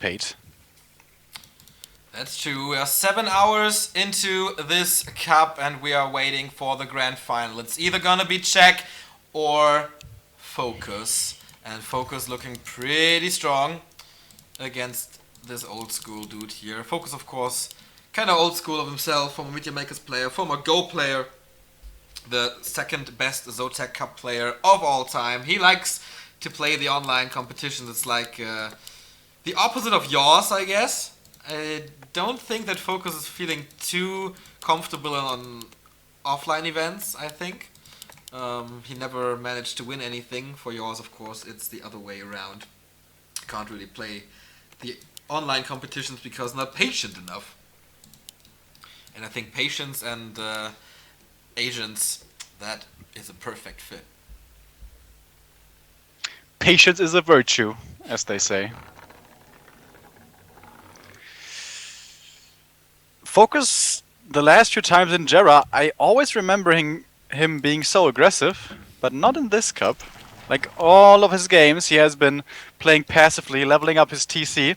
paid. That's true. We are 7 hours into this cup and we are waiting for the grand final. It's either gonna be Czech or FoCuS. And FoCuS looking pretty strong against this old school dude here. FoCuS, of course, kind of old school of himself, former Media Makers player, former Go player, the second best Zotac Cup player of all time. He likes to play the online competitions. It's like the opposite of yours, I guess. I don't think that FoCuS is feeling too comfortable on offline events, I think. He never managed to win anything. For yours, of course, it's the other way around. Can't really play the online competitions because not patient enough. And I think patience and Asians, that is a perfect fit. Patience is a virtue, as they say. FoCuS, the last few times in Jera, I always remember him being so aggressive, but not in this cup. Like all of his games, he has been playing passively, leveling up his TC,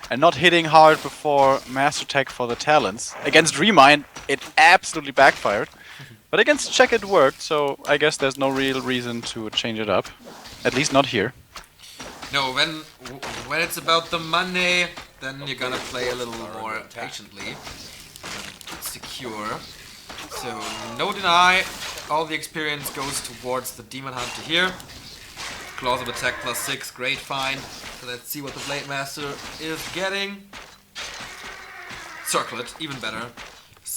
and not hitting hard before Master Tech for the talents. Against Remind, it absolutely backfired. But against Czech it worked, so I guess there's no real reason to change it up. At least not here. No, when it's about the money, then you're gonna play a little more patiently. Secure. So, no deny. All the experience goes towards the Demon Hunter here. Claws of attack +6, great find. So let's see what the Blade Master is getting. Circlet, even better.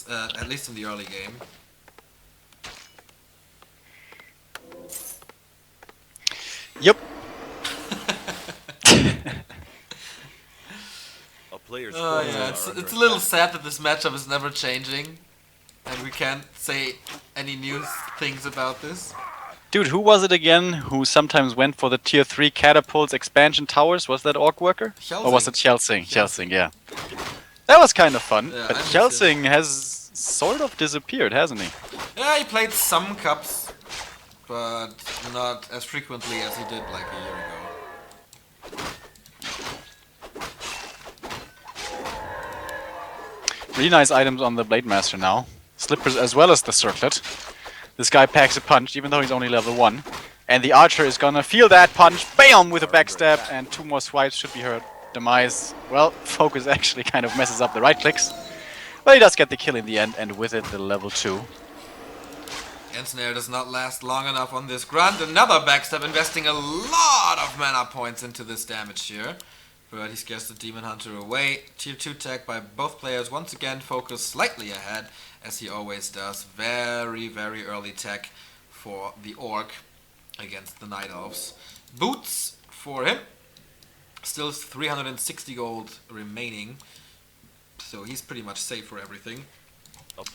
At least in the early game. Yep. Oh yeah, it's a little sad that this matchup is never changing. And we can't say any new things about this. Dude, who was it again who sometimes went for the tier 3 catapults expansion towers? Was that Orc Worker? Helsing. Or was it Helsing? Helsing, yeah. That was kind of fun, Yeah, but I miss Helsing has sort of disappeared, hasn't he? Yeah, he played some cups, but not as frequently as he did like a year ago. Really nice items on the Blade Master now. Slippers as well as the Circlet. This guy packs a punch, even though he's only level 1. And the Archer is gonna feel that punch, BAM! With a backstab, and 2 more swipes should be her demise. Well, FoCuS actually kind of messes up the right clicks. But he does get the kill in the end, and with it the level 2. Ensnare does not last long enough on this grunt. Another backstab, investing a lot of mana points into this damage here. But he scares the Demon Hunter away. Tier 2 tech by both players. Once again, FoCuS slightly ahead, as he always does. Very, very early tech for the Orc against the Night Elves. Boots for him. Still 360 gold remaining. So he's pretty much safe for everything.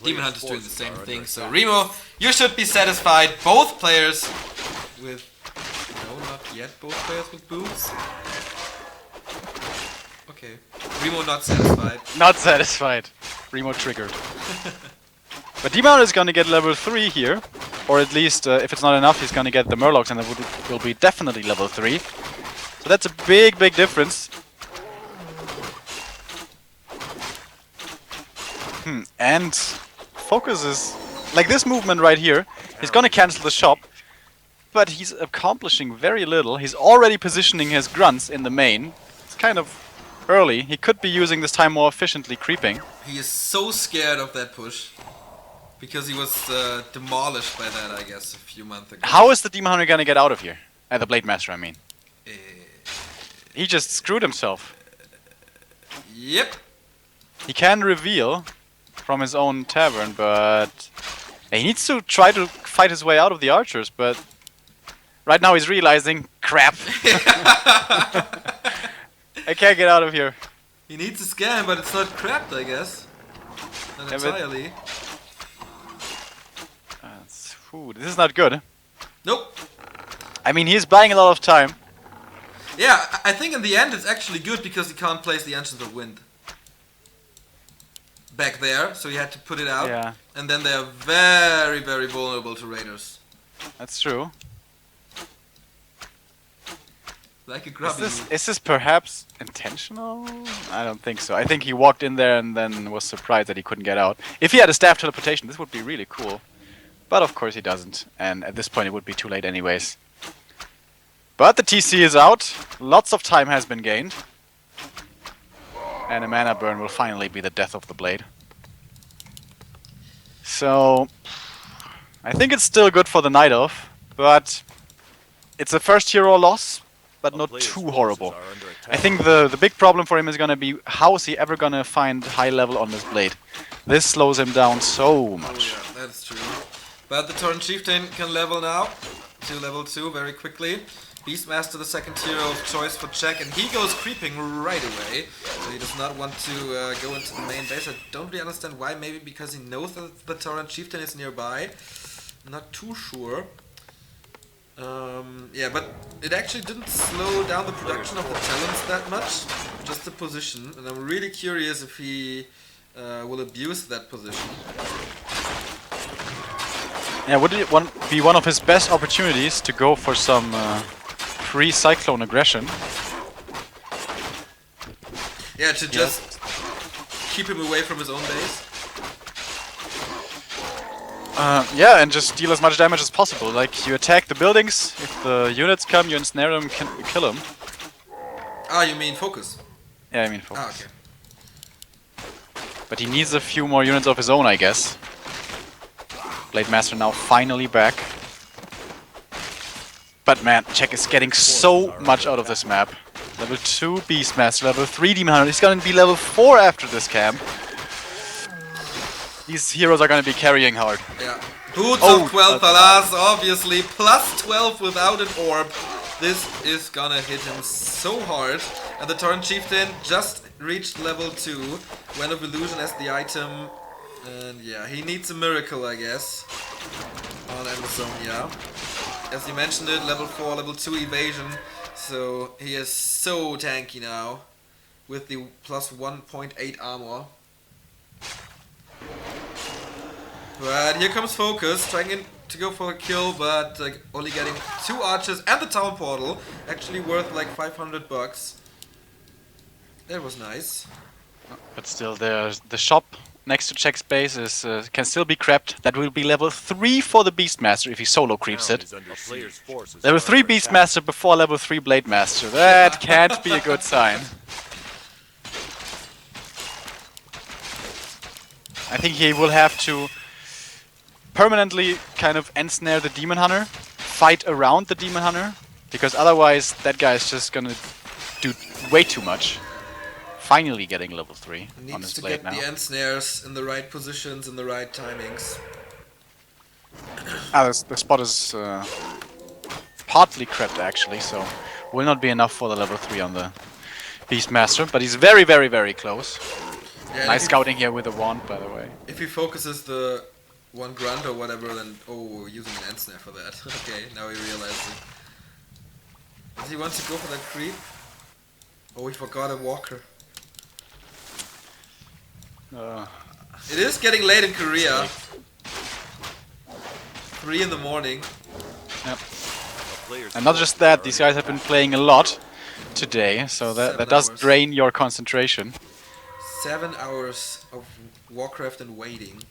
Demon Hunter's doing the same thing. So Remo, you should be satisfied. Both players with... No, not yet. Both players with boots. Okay. Remo not satisfied. Not satisfied. Remo triggered. But Demon is gonna get level 3 here. Or at least, if it's not enough, he's gonna get the Murlocs, and that will be definitely level 3. So that's a big, big difference. And FoCuS is... Like this movement right here, he's gonna cancel the shop. But he's accomplishing very little. He's already positioning his grunts in the main. It's kind of early. He could be using this time more efficiently, creeping. He is so scared of that push. Because he was demolished by that, I guess, a few months ago. How is the Demon Hunter gonna get out of here? The Blade Master, I mean. He just screwed himself. Yep. He can reveal from his own tavern, but he needs to try to fight his way out of the archers, but right now he's realizing, crap. I can't get out of here. He needs a scan, but it's not crapped, I guess. Not entirely. This is not good. Nope. I mean, he's buying a lot of time. Yeah, I think in the end it's actually good because he can't place the Ancients of Wind back there, so he had to put it out. Yeah. And then they are very, very vulnerable to raiders. That's true. Like a grubby move. Is this perhaps intentional? I don't think so. I think he walked in there and then was surprised that he couldn't get out. If he had a staff teleportation, this would be really cool. But of course he doesn't. And at this point it would be too late anyways. But the TC is out. Lots of time has been gained. And a mana burn will finally be the death of the blade. So I think it's still good for the Night Elf, but it's a first hero loss, but not too horrible. I think the big problem for him is gonna be how is he ever gonna find high level on this blade. This slows him down so much. Oh, yeah, that's true. But the Torrent Chieftain can level now to level 2 very quickly. Beastmaster, the second hero of choice for Jack, and he goes creeping right away. So he does not want to go into the main base. I don't really understand why. Maybe because he knows that the Torrent Chieftain is nearby. I'm not too sure. Yeah, but it actually didn't slow down the production of the talents that much. Just the position, and I'm really curious if he will abuse that position. Yeah, would it be one of his best opportunities to go for some free Cyclone aggression? Yeah, to just keep him away from his own base. Yeah, and just deal as much damage as possible. Like, you attack the buildings, if the units come, you ensnare them, kill them. Ah, you mean FoCuS? Yeah, I mean FoCuS. Ah, okay. But he needs a few more units of his own, I guess. Blade Master now finally back. But man, Czech is getting so much out of this map. Level 2 Beastmaster, level 3 Demon Hunter. He's gonna be level 4 after this camp. These heroes are gonna be carrying hard. Yeah. Boots of 12 alas, obviously. Plus 12 without an orb. This is gonna hit him so hard. And the Torrent Chieftain just reached level 2. When of Illusion as the item. And yeah, he needs a miracle, I guess. On Amazonia. As you mentioned it, level 4, level 2 evasion. So he is so tanky now. With the plus 1.8 armor. But here comes FoCuS, trying to go for a kill, but only getting 2 archers and the town portal. Actually worth like 500 bucks. That was nice. But still, the shop next to Czech's base is can still be crept. That will be level 3 for the Beastmaster if he solo creeps it. Level 3 Beastmaster before level 3 Blade Master. That can't be a good sign. I think he will have to permanently kind of ensnare the Demon Hunter, fight around the Demon Hunter, because otherwise that guy is just gonna do way too much. Finally getting level 3 on his blade now. Needs to get the ensnares in the right positions, in the right timings. The spot is partly crept actually, so will not be enough for the level 3 on the Beastmaster, but he's very, very, very close. Yeah, nice scouting here with the wand, by the way. If he focuses the one grunt or whatever, then oh, using an ensnare for that. Okay, now he realized it. Does he want to go for that creep? Oh, he forgot a walker. It is getting late in Korea. 3 in the morning. Yep. And not just that, these guys have been playing a lot today, so that does drain your concentration. 7 hours of Warcraft and waiting.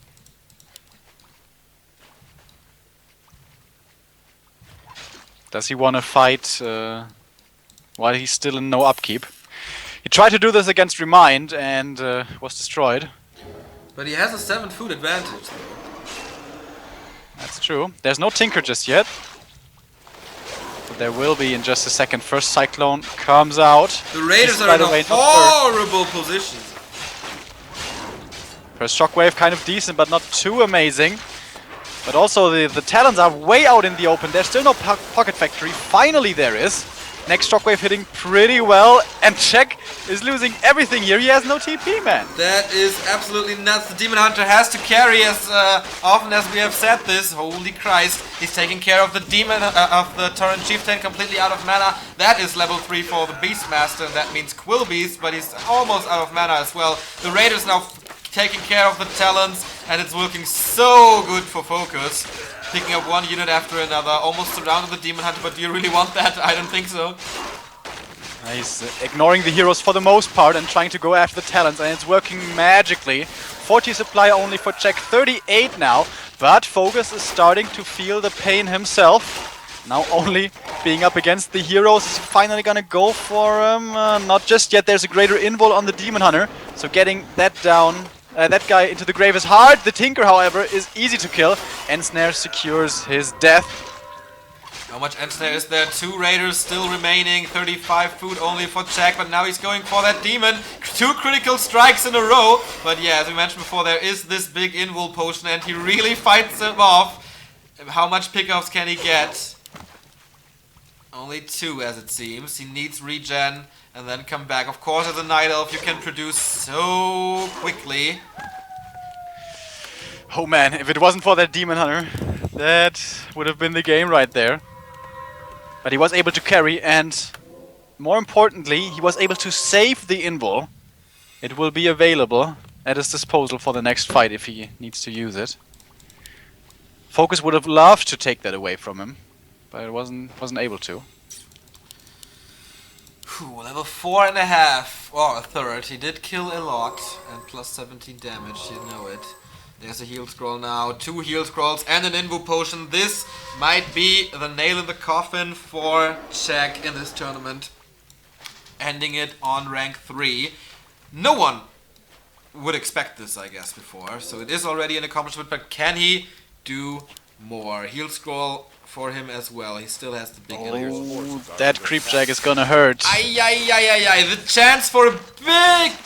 Does he want to fight while he's still in no upkeep? He tried to do this against Remind and was destroyed. But he has a 7 food advantage though. That's true. There's no Tinker just yet. But there will be in just a second. First Cyclone comes out. The Raiders are in a horrible position. First Shockwave kind of decent, but not too amazing. But also the Talons are way out in the open. There's still no Pocket Factory. Finally there is. Next Shockwave hitting pretty well. And Czech is losing everything here. He has no TP, man. That is absolutely nuts. The Demon Hunter has to carry as often as we have said this. Holy Christ. He's taking care of the Demon, of the Torrent Chieftain completely out of mana. That is level 3 for the Beastmaster. And that means Quill Beast, but he's almost out of mana as well. The Raiders now taking care of the Talons, and it's working so good for FoCuS. Picking up one unit after another, almost surrounded the Demon Hunter, but do you really want that? I don't think so. He's ignoring the heroes for the most part and trying to go after the talents, and it's working magically. 40 supply only for Czech, 38 now, but FoCuS is starting to feel the pain himself. Now only being up against the heroes is finally gonna go for him. Not just yet, there's a greater invul on the Demon Hunter, so getting that down, that guy into the grave is hard. The Tinker, however, is easy to kill. Ensnare secures his death. How much Ensnare is there? 2 Raiders still remaining, 35 food only for Czech, but now he's going for that Demon. 2 critical strikes in a row, but yeah, as we mentioned before, there is this big invul potion and he really fights him off. How much pickoffs can he get? Only 2 as it seems. He needs regen and then come back. Of course, as a Night Elf, you can produce so quickly. Oh man, if it wasn't for that Demon Hunter, that would have been the game right there. But he was able to carry, and more importantly, he was able to save the invul. It will be available at his disposal for the next fight if he needs to use it. FoCuS would have loved to take that away from him, but it wasn't able to. Whew, level 4.5, or a third. He did kill a lot, and plus 17 damage, you know it. There's a heal scroll now, 2 heal scrolls and an invul potion. This might be the nail in the coffin for Czech in this tournament. Ending it on rank 3. No one would expect this, I guess, before. So it is already an accomplishment, but can he do more? Heal scroll for him as well. He still has the big Oh, that creep jack is gonna hurt. Ay. The chance for a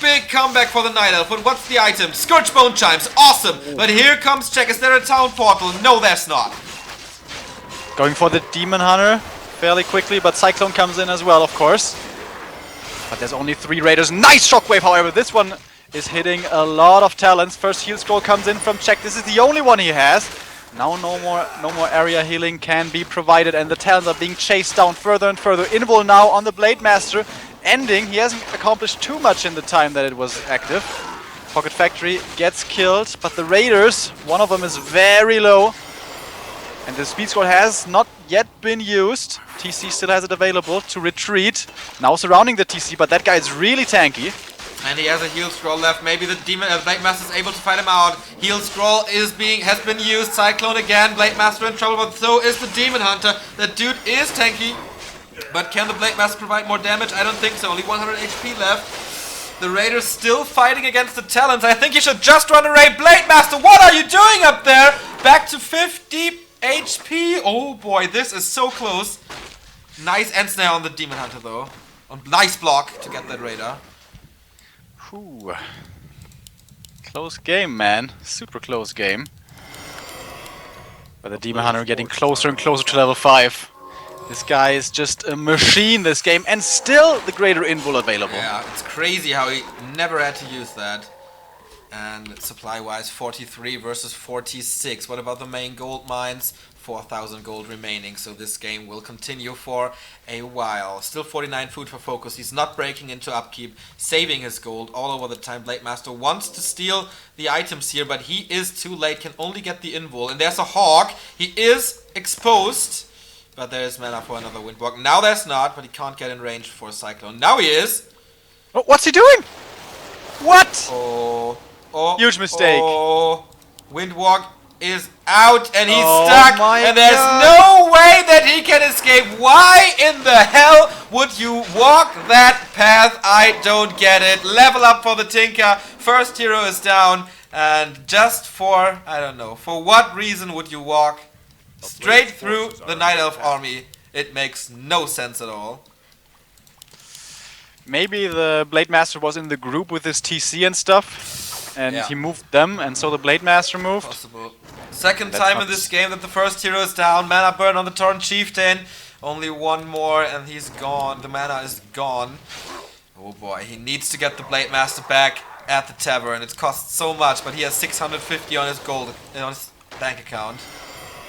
big comeback for the Night Elf. But what's the item? Scourgebone Chimes. Awesome. But here comes Czech. Is there a town portal? No, there's not. Going for the Demon Hunter fairly quickly, but Cyclone comes in as well, of course. But there's only 3 Raiders. Nice Shockwave, however. This one is hitting a lot of talents. First heal scroll comes in from Czech. This is the only one he has. Now no more area healing can be provided, and the talents are being chased down further and further. Invul now on the Blade Master, ending. He hasn't accomplished too much in the time that it was active. Pocket Factory gets killed, but the Raiders, one of them is very low. And the speed scroll has not yet been used. TC still has it available to retreat. Now surrounding the TC, but that guy is really tanky. And he has a heal scroll left. Maybe the Blade Master is able to fight him out. Heal scroll has been used. Cyclone again. Blade Master in trouble, but so is the Demon Hunter. That dude is tanky. But can the Blade Master provide more damage? I don't think so. Only 100 HP left. The Raiders still fighting against the Talons. I think you should just run away. Blade Master, what are you doing up there? Back to 50 HP. Oh boy, this is so close. Nice Ensnare on the Demon Hunter though. Nice block to get that Raider. Ooh. Close game, man. Super close game. But the Demon Hunter getting closer and closer to level 5. This guy is just a machine this game, and still the greater invul available. Yeah, it's crazy how he never had to use that. And supply-wise, 43 versus 46. What about the main gold mines? 4,000 gold remaining, so this game will continue for a while. Still 49 food for FoCuS. He's not breaking into upkeep, saving his gold all over the time. Blade Master wants to steal the items here, but he is too late, can only get the invul. And there's a Hawk. He is exposed, but there is mana for another Windwalk. Now there's not, but he can't get in range for a Cyclone. Now he is. Oh, what's he doing? What? Oh, huge mistake. Oh, Windwalk is out and he's Oh stuck, my and there's God. no way that he can escape. Why in the hell would you walk that path? I don't get it. Level up for the Tinker. First hero is down, and just for, I don't know, for what reason would you walk straight through the Night Elf army? It makes no sense at all. Maybe the Blade Master was in the group with his TC and stuff, and Yeah. he moved them, and so the Blade Master moved. Possible. Second That's time not in this game that the first hero is down. Mana burn on the Torrent Chieftain. Only one more and he's gone. The mana is gone. Oh boy, he needs to get the Blade Master back at the tavern. It costs so much, but he has 650 on his gold, on his bank account.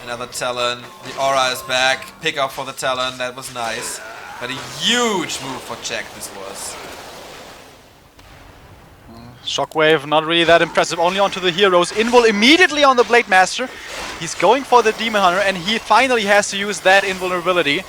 Another Talon. The Aura is back. Pick up for the Talon. That was nice. But a huge move for Czech this was. Shockwave, not really that impressive, only onto the heroes. Invul immediately on the Blade Master. He's going for the Demon Hunter, and he finally has to use that invulnerability.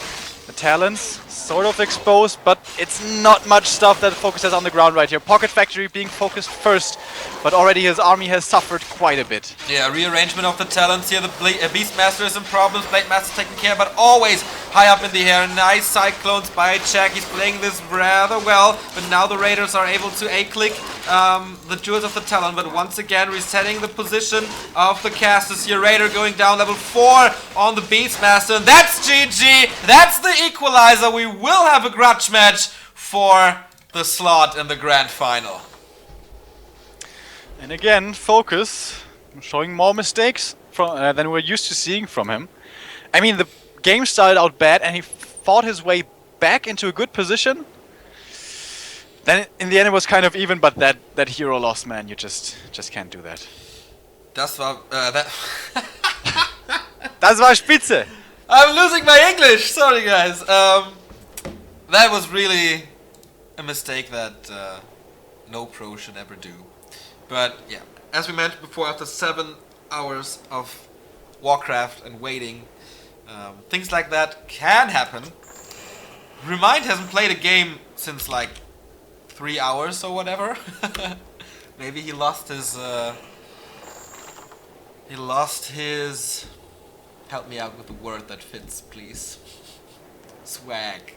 The talents sort of exposed, but it's not much stuff that FoCuS has on the ground right here. Pocket Factory being focused first, but already his army has suffered quite a bit. Yeah, rearrangement of the talents here. The Beastmaster is in problems. Blade Master taking care, but always high up in the air. Nice Cyclones by Jack. He's playing this rather well, but now the Raiders are able to A-click the Jewels of the Talon, but once again resetting the position of the casters here. Raider going down level 4 on the Beastmaster, and that's GG! That's the equalizer! We will have a grudge match for the slot in the grand final. And again, FoCuS showing more mistakes than we're used to seeing from him. I mean, the game started out bad and he fought his way back into a good position. Then in the end it was kind of even, but that hero loss, man, you just can't do that. Das war Das war Spitze! I'm losing my English! Sorry guys. That was really a mistake that no pro should ever do. But yeah, as we mentioned before, after 7 hours of Warcraft and waiting, things like that can happen. Remind hasn't played a game since like 3 hours or whatever. Maybe he lost his help me out with the word that fits, please. Swag.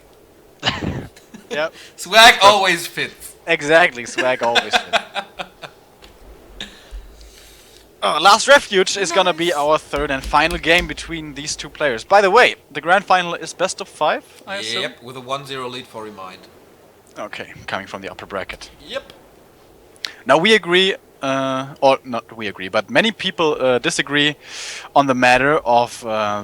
Yep. Swag always fits. Exactly, swag always fits. Last Refuge is gonna be our third and final game between these two players. By the way, the grand final is best of 5, I assume? Yep, with a 1-0 lead for Remind. Okay, coming from the upper bracket. Yep. Now we agree, or not we agree, but many people disagree on the matter of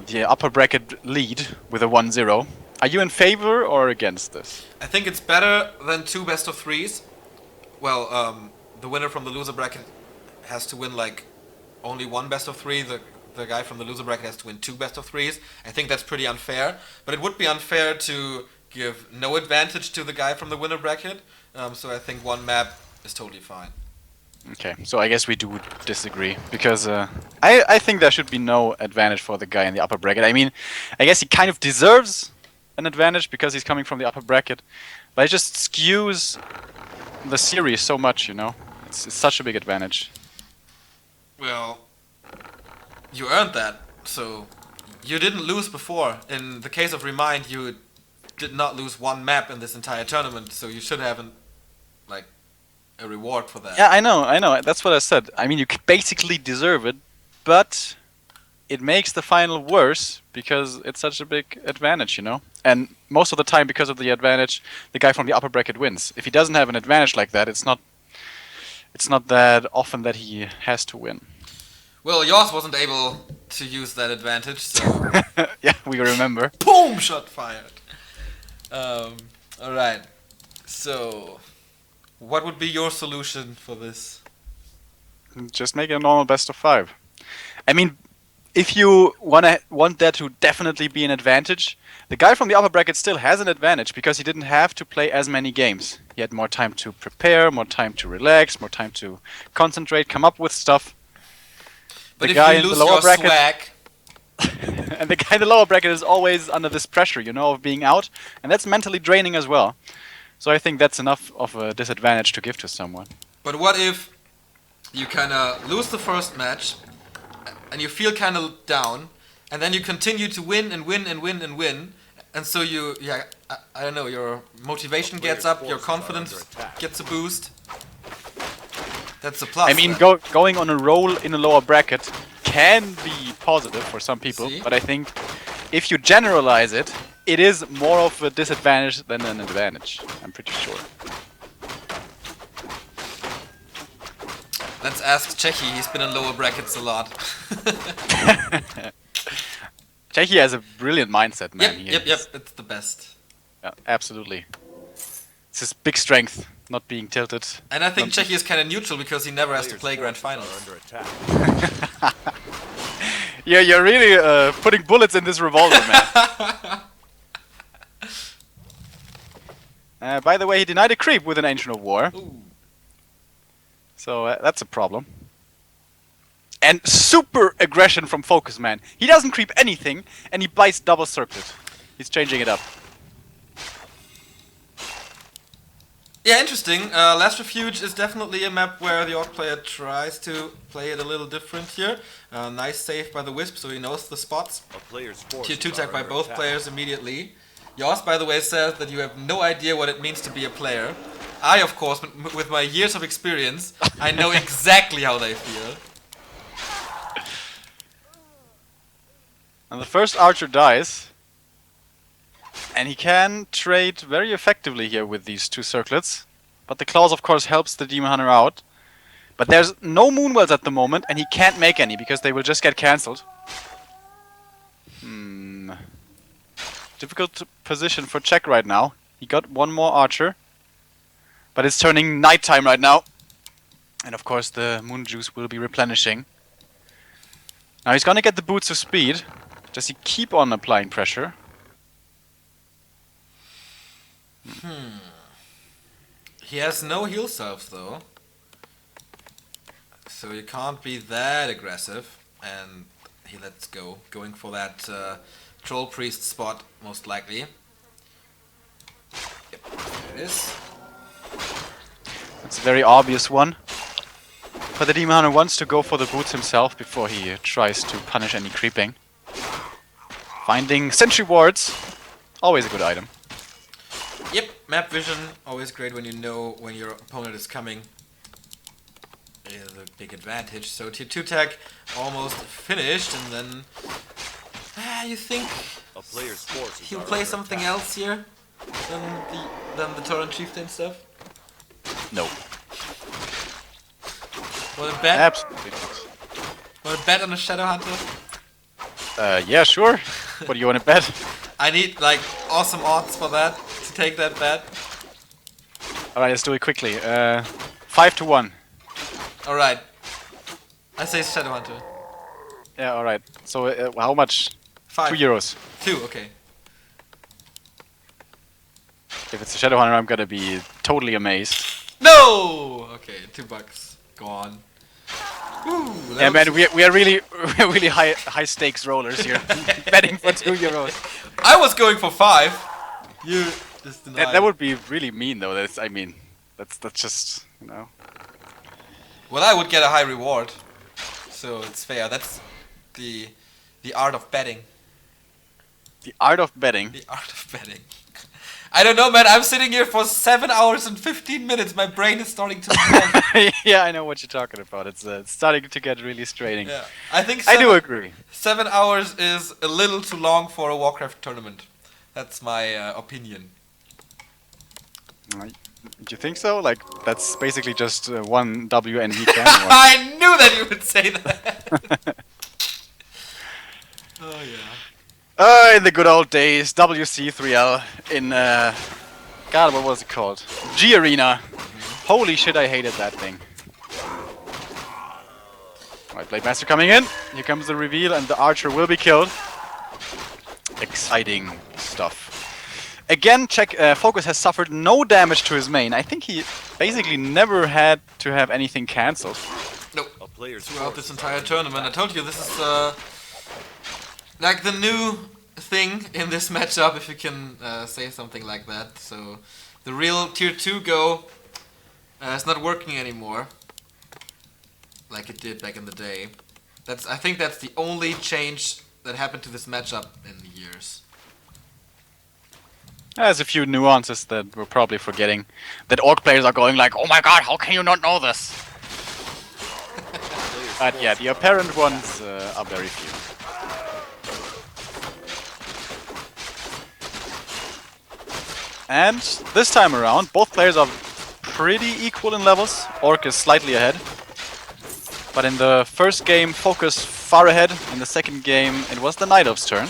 the upper bracket lead with a 1-0. Are you in favor or against this? I think it's better than 2 best of 3s. Well, the winner from the loser bracket has to win like only 1 best of 3. The guy from the loser bracket has to win 2 best of 3s. I think that's pretty unfair. But it would be unfair to give no advantage to the guy from the winner bracket. So I think 1 map is totally fine. Okay, so I guess we do disagree, because I think there should be no advantage for the guy in the upper bracket. I mean, I guess he kind of deserves an advantage because he's coming from the upper bracket, but it just skews the series so much, you know? It's such a big advantage. Well, you earned that, so you didn't lose before. In the case of Remind, you did not lose 1 map in this entire tournament, so you should have like a reward for that. Yeah, I know, that's what I said. I mean, you basically deserve it, but it makes the final worse because it's such a big advantage, you know? And most of the time, because of the advantage, the guy from the upper bracket wins. If he doesn't have an advantage like that, it's not that often that he has to win. Well, yours wasn't able to use that advantage, so... Yeah, we remember. Boom! Shot fired. Alright. So, what would be your solution for this? Just make it a normal best of 5. I mean, if you want that to definitely be an advantage, the guy from the upper bracket still has an advantage because he didn't have to play as many games. He had more time to prepare, more time to relax, more time to concentrate, come up with stuff. But the if guy you in lose the lower your bracket, swag... and the guy in the lower bracket is always under this pressure, you know, of being out, and that's mentally draining as well. So I think that's enough of a disadvantage to give to someone. But what if you kinda lose the first match, and you feel kinda down, and then you continue to win and win and win and win, and so you, I don't know, your motivation gets up, your confidence gets a boost. That's a plus. I mean, going on a roll in a lower bracket can be positive for some people, but I think if you generalize it, it is more of a disadvantage than an advantage. I'm pretty sure. Let's ask Czechi, he's been in lower brackets a lot. Czechi has a brilliant mindset, man. Yep, it's the best. Yeah, absolutely. It's his big strength, not being tilted. And I think Czechi is kind of neutral because he never has to play grand finals. Yeah, you're really putting bullets in this revolver, man. By the way, he denied a creep with an Ancient of War. Ooh. So that's a problem. And super aggression from FoCuS, man. He doesn't creep anything, and he bites double circlet. He's changing it up. Yeah, interesting. Last Refuge is definitely a map where the Orc player tries to play it a little different here. Nice save by the Wisp, so he knows the spots. Tier 2 tag by both players immediately. Yours, by the way, says that you have no idea what it means to be a player. I, of course, with my years of experience, I know exactly how they feel. And the first archer dies. And he can trade very effectively here with these two circlets. But the claws, of course, helps the Demon Hunter out. But there's no Moonwells at the moment, and he can't make any because they will just get cancelled. Difficult position for Czech right now. He got one more archer. But it's turning nighttime right now. And of course the Moon Juice will be replenishing. Now he's gonna get the Boots of Speed. Does he keep on applying pressure? He has no heal self though. So you can't be that aggressive. And he lets go. Going for that Troll Priest spot, most likely. Yep, there it is. It's a very obvious one. But the Demon Hunter wants to go for the boots himself before he tries to punish any creeping. Finding sentry wards, always a good item. Yep, map vision, always great when you know when your opponent is coming. Is a big advantage. So tier 2 tag almost finished, and then you think he'll play something else here than the Torrent Chieftain stuff? No. Want to bet? Absolutely not. Want to bet on the Shadow Hunter? Yeah, sure. What do you want to bet? I need like awesome odds for that, to take that bet. Alright, let's do it quickly. 5 to 1. Alright. I say Shadow Hunter. Yeah, alright. So how much? 5. 2 euros. 2, okay. If it's a Shadow Hunter, I'm gonna be totally amazed. No! Okay, $2. Gone. Ooh, Yeah, man, we are really high stakes rollers here. Betting for 2 euros. I was going for 5. You just denied. That would be really mean, though. That's just, you know. Well, I would get a high reward, so it's fair. That's the art of betting. The art of betting. The art of betting. I don't know, man. I'm sitting here for 7 hours and 15 minutes. My brain is starting to melt. Yeah, I know what you're talking about. It's starting to get really straining. Yeah, I think I do agree. 7 hours is a little too long for a Warcraft tournament. That's my opinion. Do you think so? Like, that's basically just one WNV can. I knew that you would say that. Oh yeah. In the good old days, WC3L in God, what was it called? G Arena. Holy shit, I hated that thing. Alright, Blade Master coming in. Here comes the reveal, and the archer will be killed. Exciting stuff. Again, check. FoCuS has suffered no damage to his main. I think he basically never had to have anything cancelled. Nope. Throughout this entire tournament, I told you this is like the new thing in this matchup, if you can say something like that. So the real tier 2 go is not working anymore, like it did back in the day. I think that's the only change that happened to this matchup in the years. There's a few nuances that we're probably forgetting. That Orc players are going like, oh my god, how can you not know this? But yeah, the apparent ones are very few. And this time around, both players are pretty equal in levels. Orc is slightly ahead. But in the first game, FoCuS far ahead. In the second game, it was the Night Elf's turn.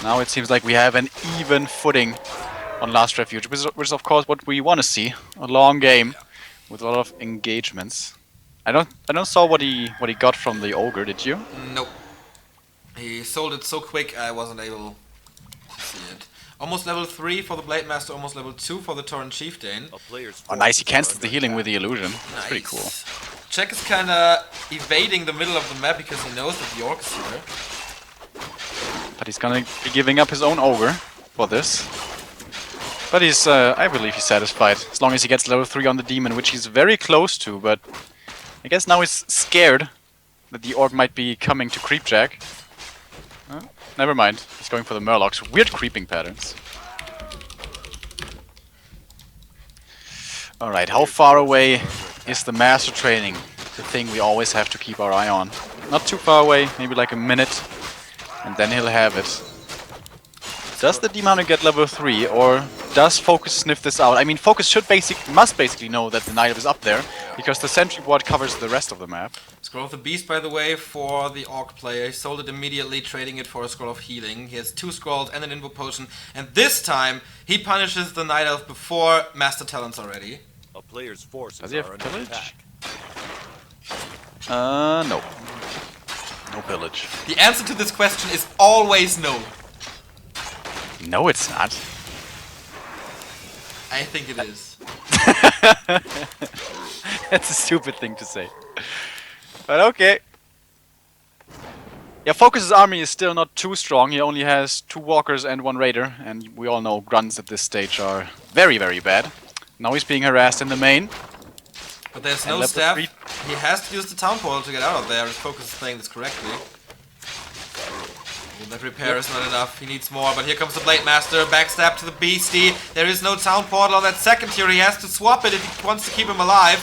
Now it seems like we have an even footing on Last Refuge, which is of course what we want to see. A long game with a lot of engagements. I don't saw what he got from the ogre, did you? Nope. He sold it so quick I wasn't able to see it. Almost level 3 for the Blade Master, almost level 2 for the Torrent Chieftain. Oh nice, he cancels the healing with the illusion. That's Nice. pretty cool. Czech is kinda evading the middle of the map because he knows that the Orc is here. But he's gonna be giving up his own ogre for this. But he's, I believe he's satisfied, as long as he gets level 3 on the demon, which he's very close to, but I guess now he's scared that the orc might be coming to creepjack. Never mind, he's going for the murlocs. Weird creeping patterns. Alright, how far away is the master training? The thing we always have to keep our eye on. Not too far away, maybe like a minute, and then he'll have it. Does the demon get level 3, or does FoCuS sniff this out? I mean, FoCuS must basically know that the Night Elf is up there, because the sentry ward covers the rest of the map. Scroll of the Beast, by the way, for the Orc player. He sold it immediately, trading it for a Scroll of Healing. He has 2 scrolls and an Invo Potion, and this time he punishes the Night Elf before Master Talents already. A player's forces Does he have are under pillage? attack. No. No pillage. The answer to this question is always no. No, it's not. I think it is. That's a stupid thing to say. But okay. Yeah, FoCuS's army is still not too strong. He only has 2 walkers and 1 raider, and we all know grunts at this stage are very, very bad. Now he's being harassed in the main. But there's And no level staff. 3. He has to use the Town Portal to get out of there if FoCuS is playing this correctly. Well, that repair is not enough. He needs more, but here comes the Blade Master. Backstab to the Beastie. There is no Town Portal on that second tier. He has to swap it if he wants to keep him alive.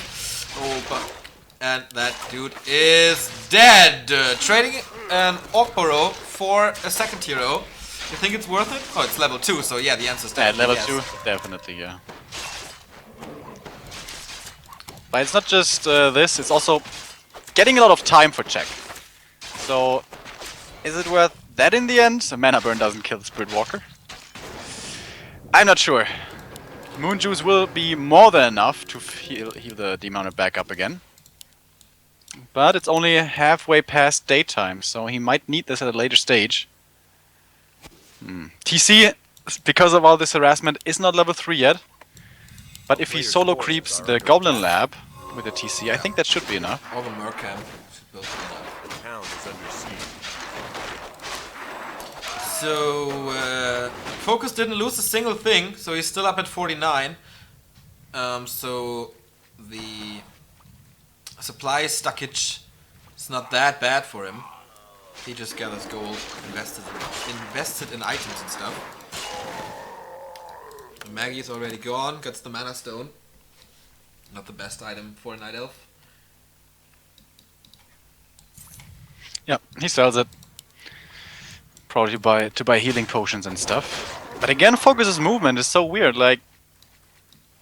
Oh, but... And that dude is dead. Trading an Orc Burrow for a second hero. You think it's worth it? Oh, it's level 2, so yeah, the answer is Yeah, definitely level yes. 2, definitely, yeah. But it's not just this, it's also getting a lot of time for check. So, is it worth that in the end? A mana burn doesn't kill the Spirit Walker. I'm not sure. Moon Juice will be more than enough to heal the Demoner back up again. But it's only halfway past daytime, so he might need this at a later stage. TC, because of all this harassment, is not level 3 yet. But if he solo creeps the Goblin Lab with a TC, I think that should be enough. Or the Merc Camp should build enough. The town is under siege. So, FoCuS didn't lose a single thing, so he's still up at 49. So, the supply stuckage is not that bad for him. He just gathers gold, invested in items and stuff. The Maggie's already gone, gets the Mana Stone. Not the best item for a Night Elf. Yeah, he sells it. Probably to buy healing potions and stuff. But again, FoCuS's movement is so weird. Like,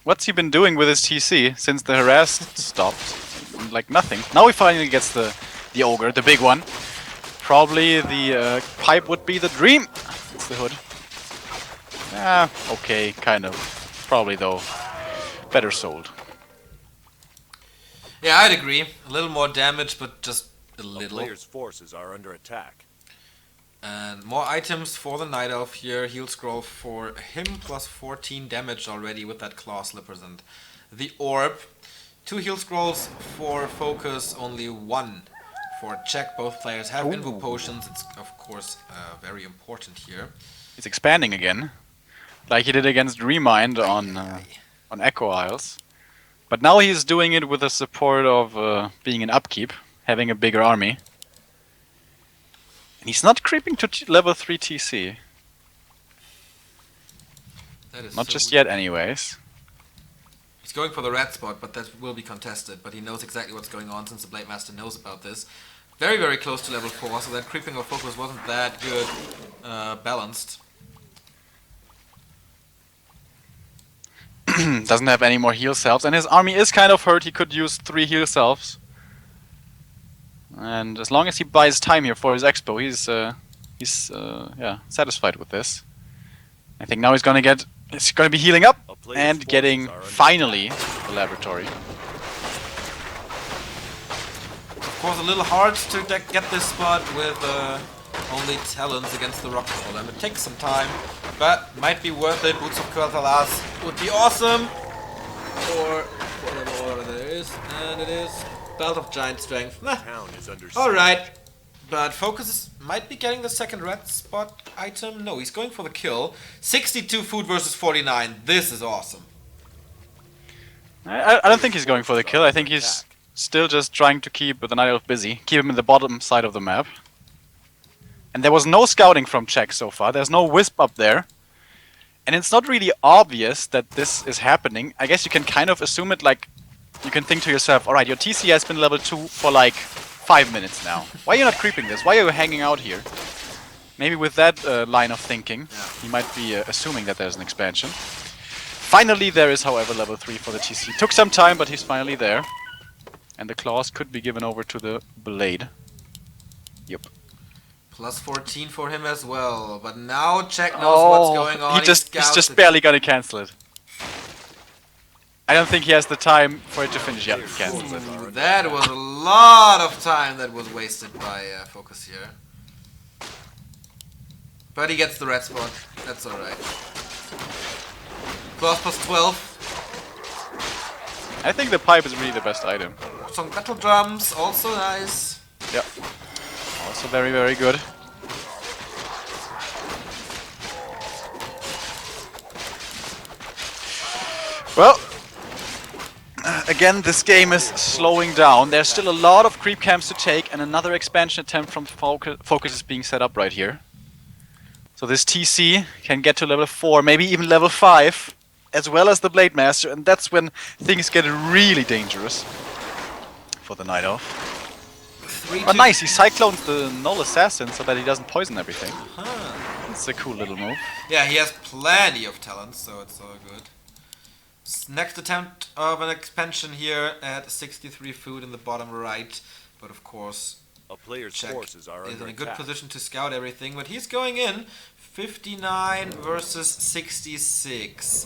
what's he been doing with his TC since the harass stopped? Like nothing. Now he finally gets the ogre, the big one. Probably the pipe would be the dream. It's the hood. Ah, okay, kind of. Probably though, better sold. Yeah, I'd agree. A little more damage, but just a A little. player's forces are under attack. And more items for the Night Elf here. Heal Scroll for him, plus 14 damage already with that Claw Slippers and the Orb. 2 heal scrolls for FoCuS, only 1 for check. Both players have Invo Potions. It's of course very important here. He's expanding again, like he did against Remind on Echo Isles. But now he's doing it with the support of being an upkeep, having a bigger army. And he's not creeping to level 3 TC. That is Not so just weird. yet anyways. He's going for the red spot, but that will be contested. But he knows exactly what's going on since the Blade Master knows about this. Very, very close to level 4, so that creeping of FoCuS wasn't that good balanced. Doesn't have any more heal selves, and his army is kind of hurt. He could use 3 heal selves. And as long as he buys time here for his expo, he's satisfied with this. I think now he's gonna be healing up A player's and forces getting are under finally attack. the laboratory. Of course, a little hard to get this spot with only talents against the rock golem. It takes some time, but might be worth it. Boots of Kurtalas would be awesome. Or whatever order there is, and it is Belt of Giant Strength. The town is under siege. Alright, But FoCuS might be getting the second red spot item. No, he's going for the kill. 62 food versus 49. This is awesome. I don't think he's going for the kill. I think he's still just trying to keep the Night Elf busy. Keep him in the bottom side of the map. And there was no scouting from Czech so far. There's no Wisp up there. And it's not really obvious that this is happening. I guess you can kind of assume it, like, you can think to yourself, alright, your TC has been level 2 for like 5 minutes now. Why are you not creeping this? Why are you hanging out here? Maybe with that line of thinking, you might be assuming that there's an expansion. Finally there is, however, level 3 for the TC. Took some time, but he's finally there. And the claws could be given over to the blade. Yep. Plus 14 for him as well. But now Czech knows what's going on. He's just barely gonna cancel it. I don't think he has the time for it to finish. Yeah, he cancels it. That was a lot of time that was wasted by FoCuS here. But he gets the red spot. That's alright. Plus 12. I think the pipe is really the best item. Some battle drums, also nice. Yep. Also very, very good. Well, again, this game is slowing down. There's still a lot of creep camps to take, and another expansion attempt from FoCuS is being set up right here. So this TC can get to level 4, maybe even level 5, as well as the Blade Master, and that's when things get really dangerous for the Night Elf. Oh, nice, he cyclones the Null Assassin so that he doesn't poison everything. It's a cool little move. Yeah, he has plenty of talents, so it's all good. Next attempt of an expansion here at 63 food in the bottom right, but of course A player's Czech forces are is under in a good attack. position to scout everything, but he's going in 59 versus 66.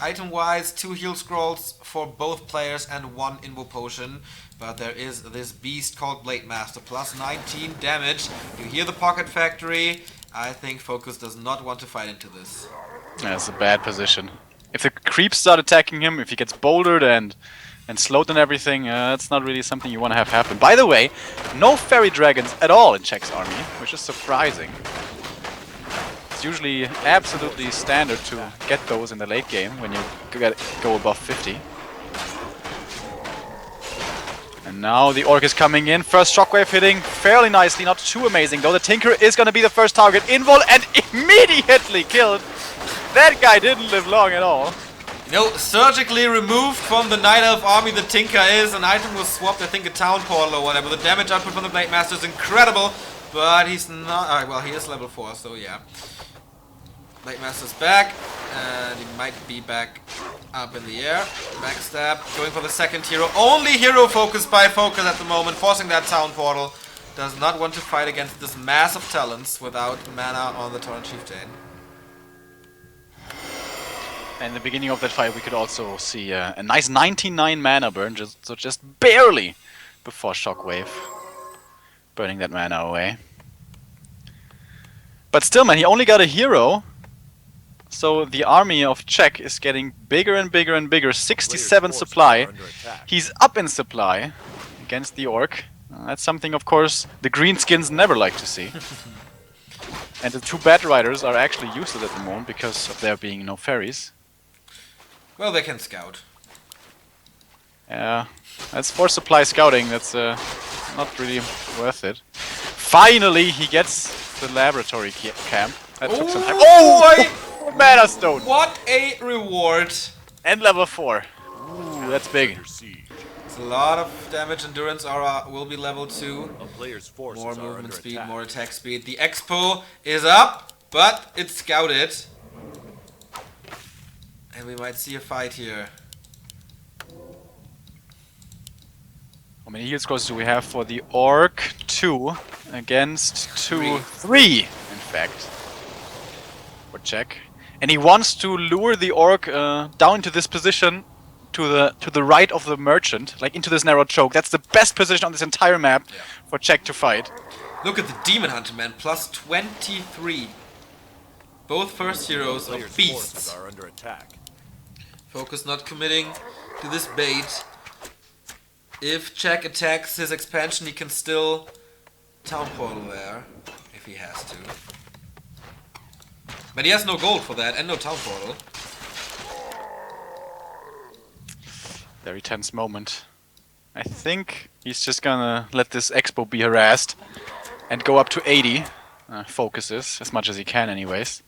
Item-wise, 2 heal scrolls for both players and 1 invo potion, but there is this beast called Blade Master, plus 19 damage. You hear the Pocket Factory. I think FoCuS does not want to fight into this. That's a bad position. If the creeps start attacking him, if he gets bouldered and slowed and everything, that's not really something you want to have happen. By the way, no fairy dragons at all in Czech's army, which is surprising. It's usually absolutely standard to get those in the late game when you go above 50. And now the Orc is coming in. First shockwave hitting fairly nicely, not too amazing though. The Tinker is going to be the first target. Invol and immediately killed. That guy didn't live long at all. You know, surgically removed from the Night Elf army the Tinker is. An item was swapped, I think a town portal or whatever. The damage output from the Blade Master is incredible, but he's not... well, he is level 4, so yeah. Blade Master's back, and he might be back up in the air. Backstab, going for the second hero. Only hero focused by FoCuS at the moment, forcing that town portal. Does not want to fight against this mass of talents without mana on the Torrent Chieftain. In the beginning of that fight, we could also see a nice 99 mana burn, just barely before Shockwave, burning that mana away. But still, man, he only got a hero, so the army of Czech is getting bigger and bigger and bigger. 67 supply. He's up in supply against the Orc. That's something, of course, the greenskins never like to see. And the 2 Bat Riders are actually useless at the moment because of there being no fairies. Well, they can scout. Yeah, that's 4 supply scouting, that's not really worth it. Finally, he gets the laboratory camp. That took some time. Oh! Mana Stone! What a reward! And level 4. Ooh, that's big. It's a lot of damage. Endurance aura will be level 2. A player's forces More are movement under speed, attack. more attack speed. The Expo is up, but it's scouted. And we might see a fight here. How many heal scrolls do we have for the Orc? 2 against 3, in fact. For Czech. And he wants to lure the Orc down into this position to the right of the Merchant, like into this narrow choke. That's the best position on this entire map for Czech to fight. Look at the Demon Hunter, man. Plus 23. Both first heroes Player's of forces beasts. are under attack. FoCuS not committing to this bait. If Czech attacks his expansion, he can still Town Portal there, if he has to. But he has no gold for that, and no Town Portal. Very tense moment. I think he's just gonna let this Expo be harassed and go up to 80. FoCuS as much as he can anyways.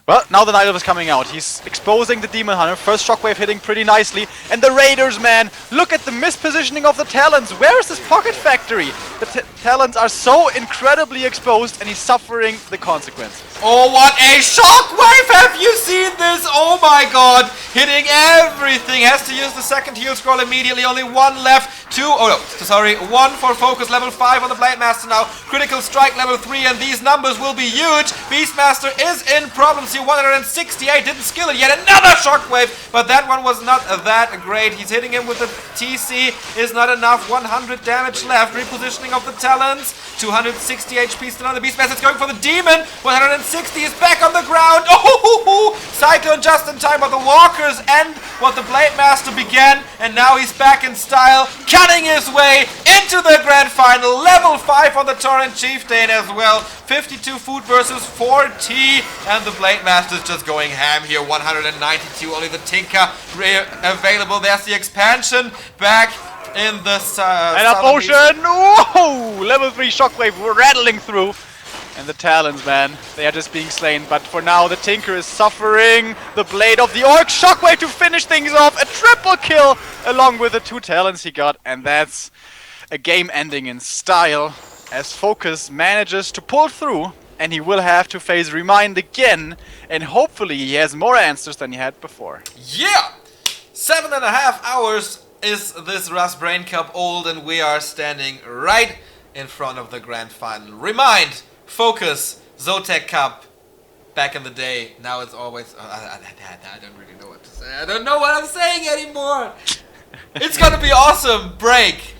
Well, now the Night Elf is coming out. He's exposing the Demon Hunter. First Shockwave hitting pretty nicely. And the Raiders, man! Look at the mispositioning of the Talons. Where is this Pocket Factory? The Talons are so incredibly exposed and he's suffering the consequences. Oh, what a shockwave! Have you seen this? Oh my god! Hitting everything. Has to use the second heal scroll immediately. Only one left. One for FoCuS level 5 on the Blade Master now. Critical strike level 3, and these numbers will be huge. Beastmaster is in problems here. 168, didn't skill it yet. Another shockwave, but that one was not that great. He's hitting him with the TC. Is not enough. 100 damage left. Repositioning of the Talons. 260 HP still on the Beastmaster. It's going for the Demon. 160 is back on the ground. Oh, Cyclone just in time, but the Walkers end what the Blade Master began, and now he's back in style, cutting his way into the grand final. Level 5 on the Torrent Chieftain as well. 52 food versus 40, and the Blade Master's just going ham here. 192, only the Tinker available. There's the expansion back in the and up ocean! Whoa! Level 3 Shockwave rattling through. And the Talons, man, they are just being slain. But for now, the Tinker is suffering. The Blade of the Orc Shockwave to finish things off. A triple kill along with the 2 Talons he got. And that's a game ending in style as FoCuS manages to pull through. And he will have to face Remind again. And hopefully he has more answers than he had before. Yeah! 7.5 hours is this Rust Brain Cup old, and we are standing right in front of the grand final. Remind, FoCuS, Zotac Cup, back in the day. Now it's always... I don't really know what to say. I don't know what I'm saying anymore. It's gonna be awesome. Break.